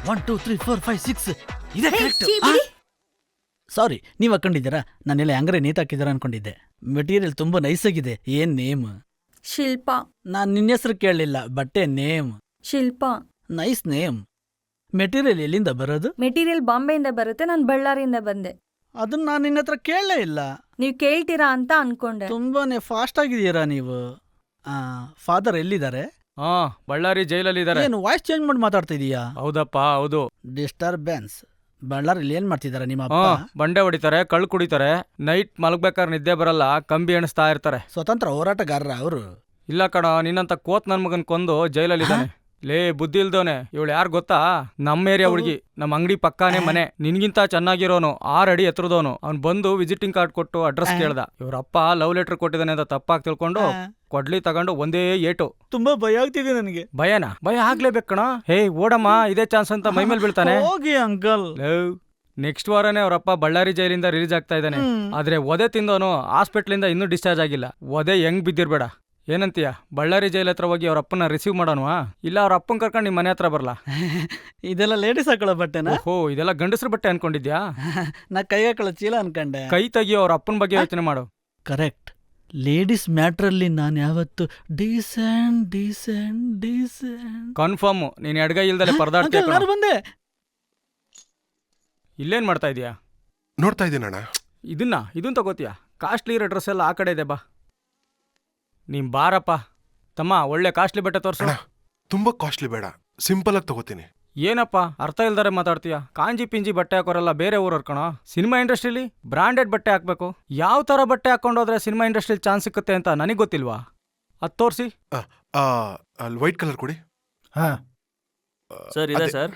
1 2 3 4 5 6 ಇದೆ ಕರೆಕ್ಟ್. ಸಾರಿ, ನೀವ್ ಹಾಕೊಂಡಿದ್ದೀರಾ? ನಾನೆಲ್ಲ ಹಂಗ್ರೆ ನೇತಾಕಿದ್ದೀರಾ ಅನ್ಕೊಂಡಿದ್ದೆ. ಮೆಟೀರಿಯಲ್ ತುಂಬಾ ನೈಸ್ ಆಗಿದೆ. ಏನ್ ನೇಮ್? ಶಿಲ್ಪ. ನಾನ್ ನಿನ್ನ ಹೆಸರು ಕೇಳಲಿಲ್ಲ, ಬಟ್ಟೆ name. Shilpa. Nice name. Material ಎಲ್ಲಿಂದ ಬರೋದು? ಮೆಟೀರಿಯಲ್ ಬಾಂಬೆಯಿಂದ ಬರುತ್ತೆ, ನಾನು ಬಳ್ಳಾರಿಯಿಂದ ಬಂದೆ. ಅದನ್ನ ನಾನು ನಿನ್ನ ಹತ್ರ ಕೇಳಲೇ ಇಲ್ಲ. ನೀವು ಕೇಳ್ತೀರಾ ಅಂತ ಅನ್ಕೊಂಡೆ. ತುಂಬಾನೇ ಫಾಸ್ಟ್ ಆಗಿದ್ದೀರಾ ನೀವು. ಫಾದರ್ ಎಲ್ಲಿದ್ದಾರೆ? ಬಳ್ಳಾರಿ ಜೈಲಲ್ಲಿ ಇದಾರೆ. ಏನು ವಾಯ್ಸ್ ಚೇಂಜ್ ಮಾಡಿ ಮಾತಾಡ್ತಾ ಇದೀಯಾ? ಹೌದಪ್ಪ, ಹೌದು. ಡಿಸ್ಟರ್ಬೆನ್ಸ್. ಬಳ್ಳಾರಿಲಿ ಏನ್ ಮಾಡ್ತಿದಾರ ನಿಮ್ಮ ಅಪ್ಪ? ಬಂಡೆ ಹೊಡಿತಾರೆ, ಕಳ್ಳು ಕುಡಿತಾರೆ, ನೈಟ್ ಮಲಗ್ಬೇಕಾದ್ರೆ ನಿದ್ದೆ ಬರಲ್ಲ, ಕಂಬಿ ಎಣಿಸ್ತಾ ಇರ್ತಾರೆ. ಸ್ವತಂತ್ರ ಹೋರಾಟಗಾರರ ಅವರು? ಇಲ್ಲ ಕಣ, ನಿನ್ನಂತ ಕೋತ್ ನನ್ ಮಗನ್ ಕೊಂದು ಜೈಲಲ್ಲಿ ಇದ್ದಾನೆ. ಲೇ ಬುದ್ಧಿ ಇಲ್ದವನೆ, ಇವಳು ಯಾರು ಗೊತ್ತಾ? ನಮ್ಮ ಏರಿಯಾ ಹುಡುಗಿ, ನಮ್ಮ ಅಂಗಡಿ ಪಕ್ಕಾನೇ ಮನೆ. ನಿನ್ಗಿಂತ ಚೆನ್ನಾಗಿರೋನು, 6 ಅಡಿ ಎತ್ತರದವನು. ಅವ್ನು ಬಂದು ವಿಸಿಟಿಂಗ್ ಕಾರ್ಡ್ ಕೊಟ್ಟು ಅಡ್ರೆಸ್ ಕೇಳ್ದ. ಇವ್ರಪ್ಪ ಲವ್ ಲೆಟರ್ ಕೊಟ್ಟಿದ್ದಾನೆ ಅಂತ ತಪ್ಪಾಗಿ ತಿಳ್ಕೊಂಡು ಕೊಡ್ಲಿ ತಗೊಂಡು ಒಂದೇ ಏಟು. ತುಂಬಾ ಭಯ ಆಗ್ತಿದೆ ನನಗೆ. ಭಯ ಆಗ್ಲೇಬೇಕು ಕಣ. ಹೇ ಓಡಮ್ಮ, ಇದೇ ಚಾನ್ಸ್ ಅಂತ ಮೈಮೇಲೆ ಬೀಳ್ತಾನೆ. ಹೋಗಿ ಅಂಕಲ್. ನೆಕ್ಸ್ಟ್ ವಾರನೇ ಅವರಪ್ಪ ಬಳ್ಳಾರಿ ಜೈಲಿಂದ ರಿಲೀಸ್ ಆಗ್ತಾ ಇದ್ದಾನೆ. ಆದ್ರೆ ಒದೆ ತಿಂದವನು ಹಾಸ್ಪಿಟ್ಲಿಂದ ಇನ್ನೂ ಡಿಸ್ಚಾರ್ಜ್ ಆಗಿಲ್ಲ. ಒದೆ ಹೆಂಗ್ ಬಿದ್ದಿರ್ಬೇಡ. ಏನಂತೀಯ? ಬಳ್ಳಾರಿ ಜೈಲ್ ಹತ್ರ ಹೋಗಿ ಅವ್ರ ಅಪ್ಪನ ರಿಸೀವ್ ಮಾಡೋಣವಾ? ಇಲ್ಲ ಅವ್ರ ಅಪ್ಪನ್ ಕರ್ಕೊಂಡು ನಿಮ್ಮ ಮನೆ ಹತ್ರ ಬರ್ಲಾ? ಇದೆಲ್ಲ ಲೇಡೀಸ್ ಹಾಕೊಳ್ಳೋ ಬಟ್ಟೆನಾ? ಓಹೋ, ಇದೆಲ್ಲ ಗಂಡಸ್ರ ಬಟ್ಟೆ ಅನ್ಕೊಂಡಿದ್ಯಾ? ನಾ ಕೈ ಹಾಕೊಳ್ಳೋ ಚೀಲ ಅನ್ಕಂಡೆ. ಕೈ ತೆಗಿಯೋ, ಅವ್ರ ಅಪ್ಪನ ಬಗ್ಗೆ ಯೋಚನೆ ಮಾಡು. ಕರೆಕ್ಟ್. ಲೇಡೀಸ್ ಮ್ಯಾಟ್ರಲ್ಲಿ ನಾನು ಯಾವತ್ತು ಡೀಸೆಂಟ್. ಕನ್ಫರ್ಮ್. ನೀನ್ ಎಡಗೈ ಇಲ್ದಲೆ ಪರದಾಡ್ತೀಯ. ನಾನು ಬಂದೆ. ಇಲ್ಲೇನ್ ಮಾಡ್ತಾ ಇದೀಯಾ? ನೋಡ್ತಾ ಇದ್ದೀನಣ್ಣ. ಇದನ್ನ ತಗೋತೀಯ? ಕಾಸ್ಟ್ಲಿ ಇರೋ ಡ್ರೆಸ್ ಎಲ್ಲ ಆ ಕಡೆ ಇದೆ, ಬಾ. ನೀನ್ ಬಾರಪ್ಪ ತಮ್ಮ, ಒಳ್ಳೆ ಕಾಸ್ಟ್ಲಿ ಬಟ್ಟೆ ತೋರ್ಸು. ತುಂಬಾ ಕಾಸ್ಟ್ಲಿ ಬೇಡ, ಸಿಂಪಲ್ ಆಗಿ ತಗೋತೀನಿ. ಏನಪ್ಪ ಅರ್ಥ ಇಲ್ದಾರೆ ಮಾತಾಡ್ತೀಯ? ಕಾಂಜಿ ಪಿಂಜಿ ಬಟ್ಟೆ ಹಾಕೋರೆಲ್ಲ ಬೇರೆ ಊರವ್ರು ಕಣೋ. ಸಿನಿಮಾ ಇಂಡಸ್ಟ್ರಿಲಿ ಬ್ರಾಂಡೆಡ್ ಬಟ್ಟೆ ಹಾಕ್ಬೇಕು. ಯಾವ ತರ ಬಟ್ಟೆ ಹಾಕೊಂಡೋದ್ರೆ ಸಿನಿಮಾ ಇಂಡಸ್ಟ್ರಿಲಿ ಚಾನ್ಸ್ ಸಿಕ್ಕುತ್ತೆ ಅಂತ ನನಗೆ ಗೊತ್ತಿಲ್ವಾ? ಅದ್ ತೋರ್ಸಿ. ವೈಟ್ ಕಲರ್ ಕೊಡಿ. ಸರ್ ಇದೆ ಸರ್.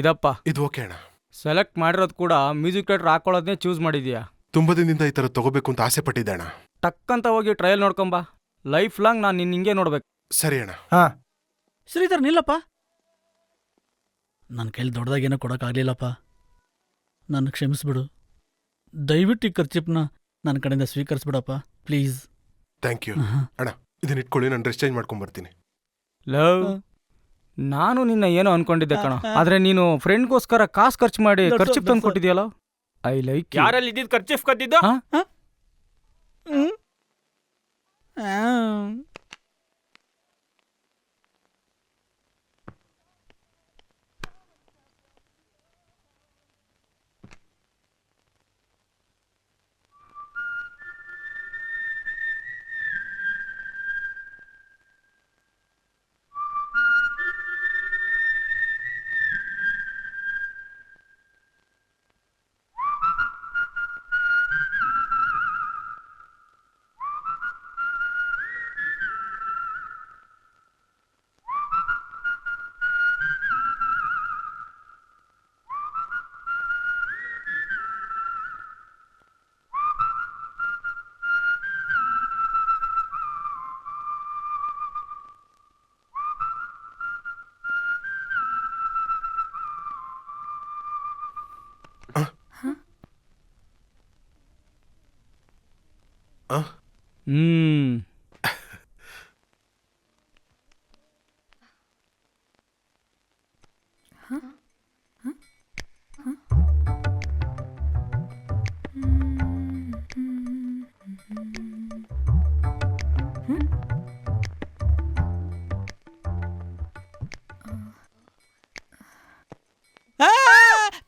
ಇದಪ್ಪ. ಇದು ಓಕೆ ಅಣ್ಣ. ಸೆಲೆಕ್ಟ್ ಮಾಡಿರೋದು ಕೂಡ ಮ್ಯೂಸಿಕ್ ಡೈರೆಕ್ಟರ್ ಹಾಕೊಳ್ಳೋದನ್ನೇ ಚೂಸ್ ಮಾಡಿದ್ಯಾ? ತುಂಬಾ ದಿನದಿಂದ ಈ ತರ ತಗೋಬೇಕು ಅಂತ ಆಸೆ ಪಟ್ಟಿದ್ದೆ ಅಣ್ಣ. ಟಕ್ಕಂತ ಹೋಗಿ ಟ್ರಯಲ್ ನೋಡ್ಕೊಂಬಾ. ಲೈಫ್ ಲಾಂಗ್ ನಾನು ನಿನ್ನ ಹಿಂಗೆ ನೋಡ್ಬೇಕು. ಸರಿ ಅಣ್ಣ. ಶ್ರೀಧರ್ ನಿಲ್ಲಪ್ಪ. ನನ್ನ ಕೈಲಿ ದೊಡ್ಡದಾಗೇನೋ ಕೊಡೋಕ್ಕಾಗಲಿಲ್ಲಪ್ಪ. ನನ್ನ ಕ್ಷಮಿಸ್ಬಿಡು. ದಯವಿಟ್ಟು ಈ ಖರ್ಚಿಪ್ನ ನನ್ನ ಕಡೆಯಿಂದ ಸ್ವೀಕರಿಸ್ಬಿಡಪ್ಪ ಪ್ಲೀಸ್. ಥ್ಯಾಂಕ್ ಯು ಅಣ್ಣ. ಇದನ್ನ ಇಟ್ಕೊಳ್ಳಿ, ನಾನು ಡ್ರೆಸ್ ಚೇಂಜ್ ಮಾಡ್ಕೊಂಡ್ ಬರ್ತೀನಿ. ಲವ್, ನಾನು ನಿನ್ನ ಏನೋ ಅನ್ಕೊಂಡಿದ್ದೆ ಕಣ. ಆದ್ರೆ ನೀನು ಫ್ರೆಂಡ್ಗೋಸ್ಕರ ಕಾಸು ಖರ್ಚು ಮಾಡಿ ಖರ್ಚಿಪ್ ತಂದು ಕೊಟ್ಟಿದ್ಯಲ್ಲ. I like. ಯಾರಲ್ಲಿ ಇದ್ದಿದ್ದು ಖರ್ಚಿಪ್ ಕದ್ದಿದ್ದ?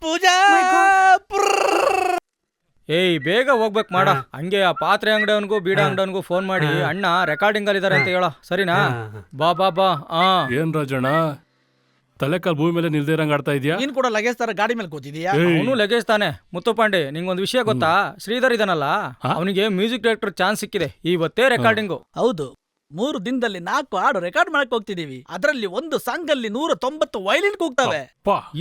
ಪೂಜಾ. ಏಯ್ ಬೇಗ ಹೋಗ್ಬೇಕು ಮಾಡ. ಹಂಗೆ ಆ ಪಾತ್ರೆ ಅಂಗಡಿಯವನ್ಗೂ ಬೀಡ ಅಂಗಡಿಯವನ್ಗೂ ಫೋನ್ ಮಾಡಿ ಅಣ್ಣ ರೆಕಾರ್ಡಿಂಗ್ ಅಲ್ಲಿ ಇದಾರೆ ಅಂತ ಹೇಳ. ಸರಿನಾ? ಬಾ ಬಾ ಬಾ. ಏನ್ ರಾಜಣ್ಣ, ತಲೆಕಾಲ್ ಭೂಮಿ ಮೇಲೆ ನಿಲ್ದಿರಂಗ್ ಆಡ್ತಾ ಇದೀಯಾ? ನೀನ್ ಕೂಡ ಲಗೇಜ್ ತರ ಗಾಡಿ ಮೇಲೆ ಕೂತಿದೀಯಾ? ಅವನು ಲಗೇಜ್ ತಾನೆ. ಮುತ್ತುಪಾಂಡೆ, ನಿಂಗೊಂದು ವಿಷಯ ಗೊತ್ತಾ? ಶ್ರೀಧರ್ ಇದನ್ನಲ್ಲ, ಅವನಿಗೆ ಮ್ಯೂಸಿಕ್ ಡೈರೆಕ್ಟರ್ ಚಾನ್ಸ್ ಸಿಕ್ಕಿದೆ. ಇವತ್ತೇ ರೆಕಾರ್ಡಿಂಗು. ಹೌದು, 3 ದಿನದಲ್ಲಿ 4 ಹಾಡು ರೆಕಾರ್ಡ್ ಮಾಡಕ್ ಹೋಗ್ತಿದೀವಿ. ಅದರಲ್ಲಿ ಒಂದು ಸಾಂಗ್ ಅಲ್ಲಿ 190 ವೈಲಿನ್ ಕೂಗ್ತವೆ.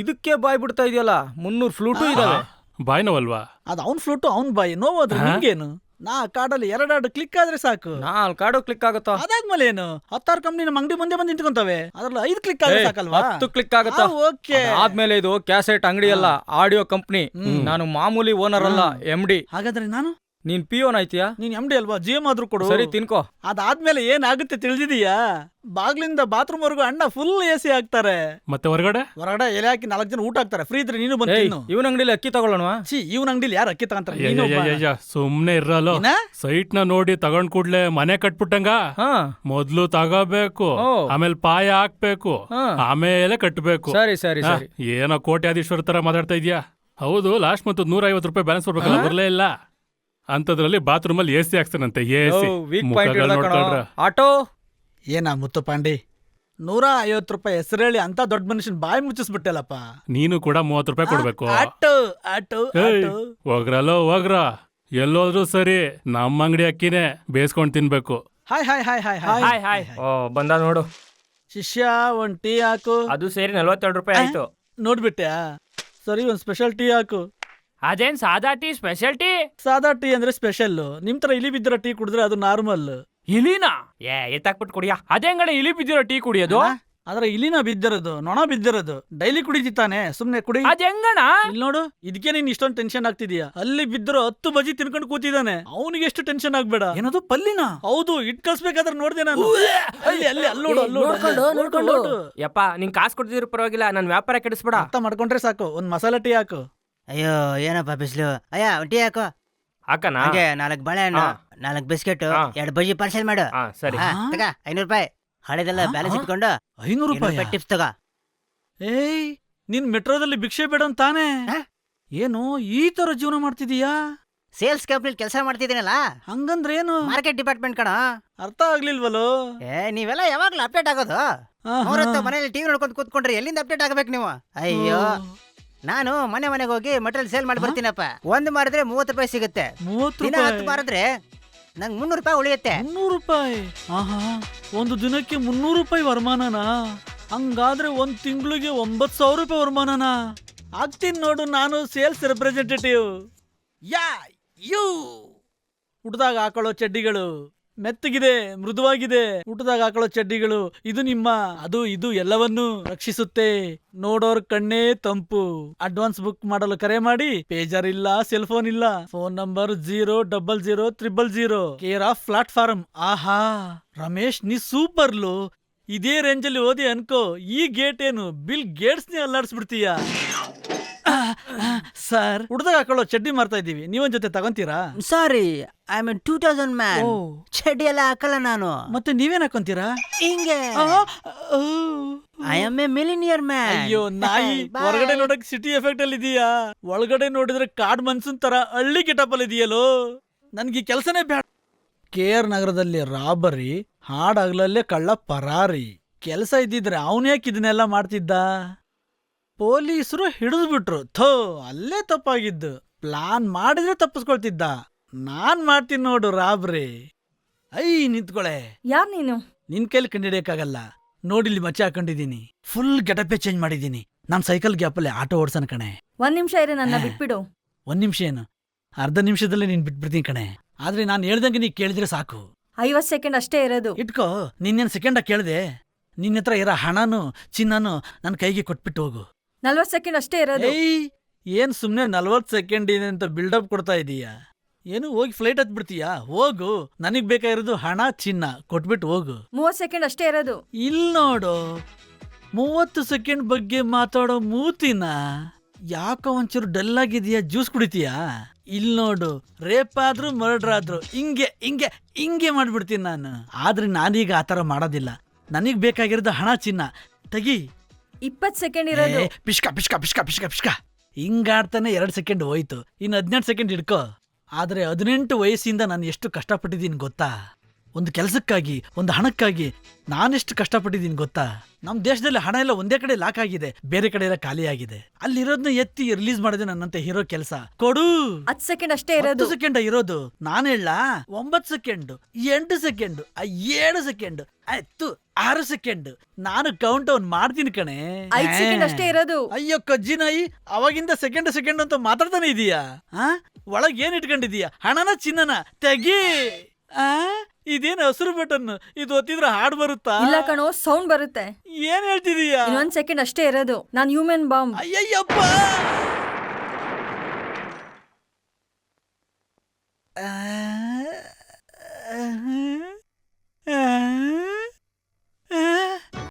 ಇದಕ್ಕೆ ಬಾಯ್ ಬಿಡ್ತಾ ಇದೆಯಲ್ಲ. 300 ಫ್ಲೂಟು ಇದಾವೆ. ಬಾಯ್ನವಲ್ವಾ? ಅದ್ ಅವ್ನ್ ಫ್ಲೂಟು ಅವ್ನ್ ಬಾಯಿ. ನೋವಾದ್ರೆ ನಿಮ್ಗೇನು? 4 ಹಾಡಲ್ಲಿ 2 ಹಾಡು ಕ್ಲಿಕ್ ಆದ್ರೆ ಸಾಕು. 4 ಹಾಡು ಕ್ಲಿಕ್ ಆಗುತ್ತಾ? ಅದಾದ್ಮೇಲೆ ಏನು? 10 ಕಂಪ್ನಿ ನಮ್ಮ ಅಂಗಡಿ ಮುಂದೆ ಬಂದು ನಿಂತ್ಕೊಂತವೆ. ಅದ್ರಲ್ಲಿ 5 ಕ್ಲಿಕ್ ಆದ್ರೆ ಸಾಕಲ್ವಾ? 10 ಕ್ಲಿಕ್ ಆಗುತ್ತಾ? ಓಕೆ. ಆದ್ಮೇಲೆ ಇದು ಕ್ಯಾಸೆಟ್ ಅಂಗಡಿ ಅಲ್ಲ, ಆಡಿಯೋ ಕಂಪ್ನಿ. ನಾನು ಮಾಮೂಲಿ ಓನರ್ ಅಲ್ಲ, MD. ಹಾಗಾದ್ರೆ ನಾನು ನೀನ್ ಪಿಯೋನ್ ಆಯ್ತೀಯಾ? ನೀನ್ ಎಮ್ ಡಿ ಅಲ್ವಾ, GM ಆದ್ರೂ ಕೊಡು. ಸರಿ ತಿನ್ಕೋ. ಅದಾದ್ಮೇಲೆ ಏನಾಗುತ್ತೆ ತಿಳಿದಿದೀಯಾ? ಬಾಗ್ಲಿಂದ ಬಾತ್ರೂಮ್ ವರ್ಗು ಅಣ್ಣ ಫುಲ್ AC ಹಾಕ್ತಾರೆ. ಮತ್ತೆ ಹೊರಗಡೆ ಹೊರಗಡೆ ಎಲೆ ಹಾಕಿ 4 ಜನ ಊಟ ಹಾಕ್ತಾರೆ. ಫ್ರೀ ಇದ್ರೆ ನೀನು ಬಂದು ಏಯ್, ತಿನ್ನು. ಇವನ್ ಅಂಗಡಿಲಿ ಅಕ್ಕಿ ತಗೊಳ್ಳೋಣವಾ? ಇವನ್ ಅಂಗಡಿಲಿ ಯಾರು ಅಕ್ಕಿ ತಗೊಂತಾರೆ? ನೀನು ಒಬ್ಬ. ಸುಮ್ನೆ ಇರಲ್ಲ. ಏನ? ಸೈಟ್ ನ ನೋಡಿ ತಗೊಂಡ್ ಕೂಡ್ಲೆ ಮನೆ ಕಟ್ಬಿಟ್ಟಂಗ. ಹಾ ಮೊದ್ಲು ತಗೋಬೇಕು, ಓ. ಆಮೇಲೆ ಪಾಯ ಹಾಕ್ಬೇಕು, ಹಾ. ಆಮೇಲೆ ಕಟ್ಬೇಕು. ಸರಿ ಸರಿ ಹಾ, ಸರಿ. ಏನೋ ಕೋಟ್ಯಾಧೀಶ್ವರ ತರ ಮಾತಾಡ್ತಾ ಇದ್ಯಾ? ಹೌದು, ಲಾಸ್ಟ್ ಮತ್ತು 150 ರೂಪಾಯಿ ಬ್ಯಾಲೆನ್ಸ್ ಬರ್ಬೇಕಲ್ಲ, ಬರ್ಲೇ ಇಲ್ಲ. ಅಂತದ್ರಲ್ಲಿ ಬಾತ್ರೂಮ್ ಅಲ್ಲಿ AC ಹಾಕ್ತಾನಂತೆ. AC ವೀಕ್ ಮುಖಗಳು ಪಾಯಿಂಟ್ ನೋಡ್ಕೊಂಡ್ರ ಆಟೋ. ಏನ ಮುತ್ತು ಪಾಂಡಿ, 150 ರೂಪಾಯಿ ಹೆಸರೇಳಿ ಅಂತ ದೊಡ್ಡ ಮನುಷ್ಯನ್ ಬಾಯಿ ಮುಚ್ಚಿಸ್ಬಿಟ್ಟೆಲ್ಲಪ್ಪ. ನೀನು ಕೂಡ 30 ರೂಪಾಯಿ ಕೊಡ್ಬೇಕು. ಆಟೋ ಆಟೋ ಏಯ್, ಆಟೋ. ಹೋಗ್ರಲ್ಲೋ ಹೋಗ್ರ, ಎಲ್ಲೋದ್ರು ಸರಿ ನಮ್ಮ ಅಂಗಡಿ ಅಕ್ಕಿನೇ ಬೇಯಿಸ್ಕೊಂಡ್ ತಿನ್ಬೇಕು. Hi hi hi hi hi hi hi. ಓ ಬಂದ ನೋಡು. ಶಿಷ್ಯ ಒಂದ್ ಟೀ ಹಾಕು. ಅದು ಸೇರಿ 42 ರೂಪಾಯಿ ಆಯ್ತು. ನೋಡ್ಬಿಟ್ಯಾ? ಸರಿ, ಒಂದ್ ಸ್ಪೆಷಲ್ ಟೀ ಹಾಕು. ಅದೇನ್ ಸಾದಾ ಟೀ ಸ್ಪೆಷಲ್ ಟೀ? ಸಾದಾ ಟೀ ಅಂದ್ರೆ ಸ್ಪೆಷಲ್. ನಿಮ್ ತರ ಇಲಿ ಬಿದ್ದಿರೋ ಟೀ ಕುಡಿದ್ರೆ ಅದು ನಾರ್ಮಲ್. ಇಲಿನಾ? ಎತ್ತಾಕ್ಬಿಟ್ಟು ಕುಡಿಯ. ಅದೇಂಗಡೆ ಇಲಿ ಬಿದ್ದಿರೋ ಟೀ ಕುಡಿಯೋದು? ಆದ್ರೆ ಇಲಿನ ಬಿದ್ದಿರೋದು, ನೊಣ ಬಿದ್ದಿರೋದು. ಡೈಲಿ ಕುಡಿತಾನೆ, ಸುಮ್ನೆ ಕುಡಿ. ಅದೇಂಗಣ? ಇಲ್ಲಿ ನೋಡು, ಇದಕ್ಕೆ ನೀನ್ ಇಷ್ಟೊಂದು ಟೆನ್ಷನ್ ಆಗ್ತಿದೀಯಾ? ಅಲ್ಲಿ ಬಿದ್ದಿರೋ 10 ಬಜಿ ತಿನ್ಕೊಂಡು ಕೂತಿದ್ದಾನೆ. ಅವನಿಗೆ ಎಷ್ಟು ಟೆನ್ಷನ್ ಆಗ್ಬೇಡ. ಏನದು ಪಲ್ಲಿನ? ಹೌದು, ಇಟ್ ಕಳ್ಸ್ಬೇಕಾದ್ರೆ ನೋಡ್ದೆ ನಾನು. ಅಲ್ಲಿ ಅಲ್ಲಿ ಅಲ್ಲೋಡು ನೋಡ್ಕೊಂಡು. ಯಪ್ಪ, ನಿಂಗ್ ಕಾಸು ಕೊಡ್ತಿದ್ರು ಪರವಾಗಿಲ್ಲ, ನನ್ ವ್ಯಾಪಾರ ಕೆಡಿಸ್ಬೇಡ. ಅರ್ಥ ಮಾಡ್ಕೊಂಡ್ರೆ ಸಾಕು. ಒಂದ್ ಮಸಾಲೆ ಟೀ ಹಾಕು. ಅಯ್ಯೋ ಏನಪ್ಪ ಬಿಸ್ಲು. ಅಯ್ಯ ಟೀ ಹಾಕೋ. ಹಾಕನಾ? ಹಾಗೆ 4 ಬಾಳೆಹಣ್ಣು, ಹಾ. 4 ಬಿಸ್ಕೆಟ್, ಹಾ. 2 ಬಜ್ಜಿ ಪಾರ್ಸೆಲ್ ಮಾಡು. ಹಾ ಸರಿ. ಹಾ, ತಗ 500 ರೂಪಾಯಿ. ಹಳೆದೆಲ್ಲ ಬ್ಯಾಲೆನ್ಸ್ ಇಟ್ಕೊಂಡು 500 ರೂಪಾಯಿ ಟಿಪ್ಸ್ ತಗೋ. ಏಯ್, ನೀನ್ ಮೆಟ್ರೋದಲ್ಲಿ ಭಿಕ್ಷೆ ಬೇಡ ಅಂತಾನೆ? ಹಾ? ಏನು ಈ ತರ ಜೀವನ ಮಾಡ್ತಿದೀಯಾ? ಸೇಲ್ಸ್ ಕಂಪ್ನಿಲಿ ಕೆಲಸ ಮಾಡ್ತಿದ್ದೀನಲ್ಲ, ಹಂಗಂದ್ರೆ ಏನು? ಮಾರ್ಕೆಟ್ ಡಿಪಾರ್ಟ್ಮೆಂಟ್ ಕಣ. ಅರ್ಥ ಆಗ್ಲಿಲ್ವಲ್ಲೋ? ನೀವೆಲ್ಲ ಯಾವಾಗ್ಲೂ ಅಪ್ಡೇಟ್ ಆಗೋದು? ಮೂರೊತ್ತು ಮನೇಲಿ ಟಿವಿ ನೋಡ್ಕೊಂಡು ಕೂತ್ಕೊಂಡ್ರೆ ಎಲ್ಲಿಂದ ಅಪ್ಡೇಟ್ ಆಗಬೇಕು ನೀವು? ಅಯ್ಯೋ, ನಾನು ಮನೆಗೆ ಹೋಗಿ ಮಟೀರಿಯಲ್ ಸೇಲ್ ಮಾಡಿ ಬರ್ತೀನಪ್ಪ. 1 ಮಾರಿದ್ರೆ 30 ರೂಪಾಯಿ ಸಿಗುತ್ತೆ. 30 ದಿನ 10 ಮಾರಿದ್ರೆ ನಂಗೆ 300 ರೂಪಾಯಿ ಉಳಿಯುತ್ತೆ. 300 ರೂಪಾಯಿ? ಆಹಾ, ಒಂದು ದಿನಕ್ಕೆ 300 ರೂಪಾಯಿ ವರಮಾನನಾ? ಹಂಗಾದ್ರೆ ಒಂದ್ ತಿಂಗಳಿಗೆ 9,000 ರೂಪಾಯಿ ವರಮಾನನಾ? ಆಗ್ತೀನಿ ನೋಡು ನಾನು ಸೇಲ್ಸ್ ರೆಪ್ರೆಸೆಂಟೇಟಿವ್. ಯಾ ಯು ಹುಟ್ಟದಾಗ ಹಾಕೊಳ್ಳೋ ಚಡ್ಡಿಗಳು ಮೆತ್ತಗಿದೆ, ಮೃದುವಾಗಿದೆ. ಹುಟ್ಟದಾಗ ಹಾಕೊಳ್ಳೋ ಚಡ್ಡಿಗಳು ಇದು ನಿಮ್ಮ ಅದು ಇದು ಎಲ್ಲವನ್ನೂ ರಕ್ಷಿಸುತ್ತೆ. ನೋಡೋರ್ ಕಣ್ಣೇ ತಂಪು. ಅಡ್ವಾನ್ಸ್ ಬುಕ್ ಮಾಡಲು ಕರೆ ಮಾಡಿ. ಪೇಜರ್ ಇಲ್ಲ, ಸೆಲ್ ಫೋನ್ ಇಲ್ಲ. Phone number 0000000 care of platform. ಆಹಾ ರಮೇಶ್, ನೀ ಸೂಪರ್ಲು. ಇದೇ ರೇಂಜಲ್ಲಿ ಓದಿ ಅನ್ಕೋ, ಈ ಗೇಟ್ ಏನು ಬಿಲ್ ಗೇಟ್ಸ್ನೇ ಅಲ್ಲಾಡ್ಸ್ಬಿಡ್ತೀಯ. ಸರ್, ಹುಡ್ದಾಗ ಹಾಕೊಳ್ಳೋ ಚಡ್ಡಿ ಮಾರ್ತಾ ಇದೀವಿ, ನೀವೊಂದ್ ಜೊತೆ ತಗೊಂತೀರಾ? ಸಾರಿ, ಐ ಆಮ್ 2000 ಮ್ಯಾನ್. ಓ. ಚಡ್ಡಿ ಎಲ್ಲ ಹಾಕಲ್ಲ ನಾನು. ಮತ್ತೆ ನೀವೇನ್ ಹಾಕೊಂತೀರಾ? ಹಿಂಗೆ I am A millionaire man. ಅಯ್ಯೋ ನಾಯಿ, Bye. ಹೊರಗಡೆ ನೋಡಕ್ ಸಿಟಿ ಎಫೆಕ್ಟ್ ಅಲ್ಲಿ ಇದೀಯಾ, ಒಳಗಡೆ ನೋಡಿದ್ರೆ ಕಾಡ್ ಮನ್ಸೂನ್ ತರ ಹಳ್ಳಿ ಗೆಟಪ್ ಅಲ್ಲಿ ಇದೆಯಲ್ಲೋ. ನನ್ಗೆ ಕೆಲ್ಸನೇ ಬೇಡ. KR ನಗರದಲ್ಲಿ ರಾಬರಿ, ಹಾಡಾಗ್ಲಲ್ಲೇ ಕಳ್ಳ ಪರಾರಿ. ಕೆಲ್ಸ ಇದ್ದಿದ್ರೆ ಅವನ್ಯಾಕೆ ಇದನ್ನೆಲ್ಲ ಮಾಡ್ತಿದ್ದ? ಪೊಲೀಸರು ಹಿಡಿದ್ಬಿಟ್ರು. ಥೋ, ಅಲ್ಲೇ ತಪ್ಪಾಗಿದ್ದು. ಪ್ಲಾನ್ ಮಾಡಿದ್ರೆ ತಪ್ಪಿಸ್ಕೊಳ್ತಿದ್ದ. ನಾನ್ ಮಾಡ್ತೀನಿ ನೋಡು ರಾಬ್ರಿ. ನಿಂತ್ಕೊಳೆ. ಯಾರ್ ನೀನು? ನಿನ್ ಕೈಲಿ ಕಂಡಿಡಿಯಕ್ಕಾಗಲ್ಲ. ನೋಡಿಲ್ಲಿ ಮಚ್ಚೆ ಹಾಕೊಂಡಿದೀನಿ. ಫುಲ್ ಗೆಟಪೇ ಚೇಂಜ್ ಮಾಡಿದೀನಿ. ನಾನ್ ಸೈಕಲ್ ಗ್ಯಾಪಲ್ಲಿ ಆಟೋ ಓಡ್ಸನ್ ಕಣೆ. 1 ನಿಮಿಷ ಇರಿ, ನನ್ನ ಬಿಟ್ಬಿಡು. 1 ನಿಮಿಷ ಏನು, ಅರ್ಧ ನಿಮಿಷದಲ್ಲೇ ನೀನ್ ಬಿಟ್ಬಿಡ್ತೀನಿ ಕಣೆ. ಆದ್ರೆ ನಾನು ಹೇಳ್ದಂಗೆ ನೀ ಕೇಳಿದ್ರೆ ಸಾಕು. 50 ಸೆಕೆಂಡ್ ಅಷ್ಟೇ ಇರೋದು. ಇಟ್ಕೋ. ನಿನ್ನೇನ್ ಸೆಕೆಂಡ ಕೇಳ್ದೆ? ನಿನ್ನ ಹತ್ರ ಇರೋ ಹಣನು ಚಿನ್ನನು ನನ್ನ ಕೈಗೆ ಕೊಟ್ಬಿಟ್ಟು ಹೋಗು. 40 ಸೆಕೆಂಡ್ ಅಷ್ಟೇ ಇರೋದು. ಏನ್ ಸುಮ್ನೆ 40 ಸೆಕೆಂಡ್ ಇದೆ ಅಂತ ಬಿಲ್ಡಪ್ ಕೊಡ್ತಾ ಇದೀಯಾ? ಏನು ಹೋಗಿ ಫ್ಲೈಟ್ ಹತ್ಬಿಡ್ತೀಯಾ? ಹೋಗು. ನನಗ್ ಬೇಕಾಗಿರೋದು ಹಣ ಚಿನ್ನ, ಕೊಟ್ಬಿಟ್ಟು ಹೋಗು. 30 ಸೆಕೆಂಡ್ ಅಷ್ಟೇ ಇರೋದು. ಇಲ್ ನೋಡು, 30 ಸೆಕೆಂಡ್ ಬಗ್ಗೆ ಮಾತಾಡೋ ಮೂತಿನ ಯಾಕೋ ಒಂಚೂರು ಡಲ್ ಆಗಿದೀಯಾ? ಜ್ಯೂಸ್ ಕುಡಿತೀಯಾ? ಇಲ್ ನೋಡು, ರೇಪ್ ಆದ್ರೂ ಮರ್ಡರ್ ಆದ್ರೂ ಹಿಂಗೆ ಹಿಂಗೆ ಹಿಂಗೆ ಮಾಡ್ಬಿಡ್ತೀನಿ ನಾನು. ಆದ್ರೆ ನಾನೀಗ ಆತರ ಮಾಡೋದಿಲ್ಲ. ನನಗ್ ಬೇಕಾಗಿರೋದು ಹಣ ಚಿನ್ನ. ತೆಗಿ. 20 ಸೆಕೆಂಡ್ ಇರೋದು. ಪಿಷ್ಕ ಪಿಷ್ಕ ಪಿಷ್ಕ ಪಿಷ್ಕ ಪಿಷ್ಕ ಹಿಂಗಾಡ್ತಾನೆ 2 ಸೆಕೆಂಡ್ ಹೋಯ್ತು. ಇನ್ನು 18 ಸೆಕೆಂಡ್ ಹಿಡ್ಕೋ. ಆದ್ರೆ 18 ವಯಸ್ಸಿಂದ ನಾನು ಎಷ್ಟು ಕಷ್ಟಪಟ್ಟಿದ್ದೀನಿ ಗೊತ್ತಾ? ಒಂದು ಕೆಲಸಕ್ಕಾಗಿ, ಒಂದು ಹಣಕ್ಕಾಗಿ ನಾನೆಷ್ಟು ಕಷ್ಟಪಟ್ಟಿದ್ದೀನಿ ಗೊತ್ತಾ? ನಮ್ ದೇಶದಲ್ಲಿ ಹಣ ಎಲ್ಲ ಒಂದೇ ಕಡೆ ಲಾಕ್ ಆಗಿದೆ, ಬೇರೆ ಕಡೆ ಎಲ್ಲ ಖಾಲಿ ಆಗಿದೆ. ಅಲ್ಲಿರೋದನ್ನ ಎತ್ತಿ ರಿಲೀಸ್ ಮಾಡಿದೆ ನನ್ನಂತೆ ಹೀರೋ ಕೆಲಸ. ಕೊಡು. 10 ಸೆಕೆಂಡ್ ಅಷ್ಟೇ ಇರೋದು. 10 ಸೆಕೆಂಡ್ ಇರೋದು. ನಾನು ಹೇಳ 9 ಸೆಕೆಂಡ್, 8 ಸೆಕೆಂಡ್, 7 ಸೆಕೆಂಡ್, 6 ಸೆಕೆಂಡ್. ನಾನು ಕೌಂಟ್ ಡೌನ್ ಮಾಡ್ತೀನಿ ಕಣೆ. 5 ಸೆಕೆಂಡ್ ಅಷ್ಟೇ ಇರೋದು. ಅಯ್ಯೋ ಕಜ್ಜಿ ನಾಯಿ, ಅವಾಗಿಂದ ಸೆಕೆಂಡ್ ಸೆಕೆಂಡ್ ಅಂತ ಮಾತಾಡ್ತಾನೆ ಇದೀಯಾ? ಒಳಗ್ ಏನ್ ಇಟ್ಕೊಂಡಿದೀಯಾ? ಹಣನ ಚಿನ್ನನ? ತೆಗಿ. ಇದೇನ್ ಹಸಿರು ಬಟನ್? ಇದು ಒತ್ತಿದ್ರೆ ಹಾಡ್ ಬರುತ್ತಾ? ಇಲ್ಲ ಕಣೋ, ಸೌಂಡ್ ಬರುತ್ತೆ. ಏನ್ ಹೇಳ್ತಿದೀಯಾ? 1 ಸೆಕೆಂಡ್ ಅಷ್ಟೇ ಇರೋದು. ನಾನ್ ಹ್ಯೂಮನ್ ಬಾಂಬ್. ಅಯ್ಯಯ್ಯಪ್ಪ. ಆ,